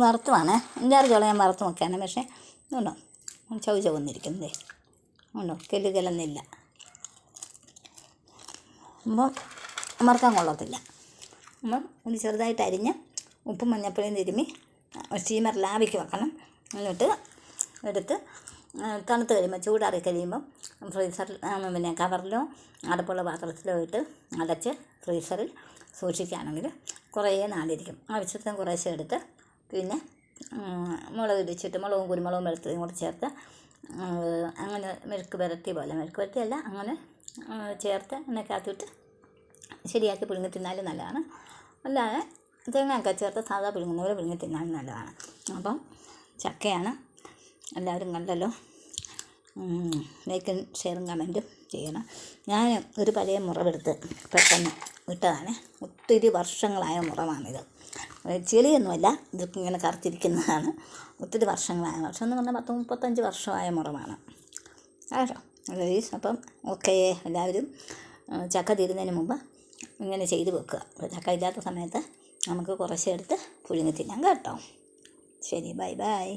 വറുത്തുവാണ് 5-6 ചോളം ഞാൻ വറുത്ത് നോക്കിയാണ്. പക്ഷേ ഉണ്ടോ ചുവന്നിരിക്കുന്നതേ ഉണ്ടോ, കെല്ലുകലൊന്നുമില്ല. അപ്പം വറുക്കാൻ കൊള്ളത്തില്ല. അപ്പം ഇത് ചെറുതായിട്ട് അരിഞ്ഞ് ഉപ്പും മഞ്ഞപ്പൊടിയും തിരുമ്മി സ്റ്റീമറിൽ ആവിക്ക് വെക്കണം. എന്നിട്ട് എടുത്ത് തണുത്ത് കഴിയുമ്പോൾ ചൂടാറി കഴിയുമ്പം ഫ്രീസറിൽ പിന്നെ കവറിലോ അടുപ്പുള്ള പാത്രത്തിലോ ഇട്ട് അടച്ച് ഫ്രീസറിൽ സൂക്ഷിക്കുകയാണെങ്കിൽ കുറേ നാളിരിക്കും. ആവശ്യത്തിന് കുറേശ്ശെ എടുത്ത് പിന്നെ മുളക് ഇടിച്ചിട്ട് മുളകും കുരുമുളകും വെളുത്തുള്ളിയും കൂടെ ചേർത്ത് അങ്ങനെ മെഴുക്ക് പുരട്ടി പോലെ, മെഴുക്ക് പുരട്ടിയല്ല അങ്ങനെ ചേർത്ത് എണ്ണയ്ക്കകത്തിട്ട് ശരിയാക്കി പുഴുങ്ങി തിന്നാലും നല്ലതാണ്. അല്ലാതെ തേങ്ങയൊക്കെ ചേർത്ത് സാധാ പുഴുങ്ങുന്ന പോലെ പുഴുങ്ങി തിന്നാലും നല്ലതാണ്. അപ്പം ചക്കയാണ്, എല്ലാവരും കണ്ടല്ലോ. ലൈക്കും ഷെയറും കമൻറ്റും ചെയ്യണം. ഞാൻ ഒരു പഴയ മുറവെടുത്ത് പെട്ടെന്ന് ഇട്ടതാണ്. ഒത്തിരി വർഷങ്ങളായ മുറവാണിത്. ചെളിയൊന്നുമല്ല, ഇതൊക്കെ ഇങ്ങനെ കറുത്തിരിക്കുന്നതാണ്. ഒത്തിരി വർഷങ്ങളായ, വർഷം എന്ന് പറഞ്ഞാൽ 30-35 വർഷമായ മുറവാണ് കേട്ടോ. അപ്പം ഓക്കെ, എല്ലാവരും ചക്ക തീരുന്നതിന് മുമ്പ് ഇങ്ങനെ ചെയ്ത് വെക്കുക. അപ്പോൾ ചക്ക ഇല്ലാത്ത സമയത്ത് നമുക്ക് കുറച്ചെടുത്ത് പുഴുങ്ങി തിന്നാം കേട്ടോ. ശരി, ബൈ ബൈ.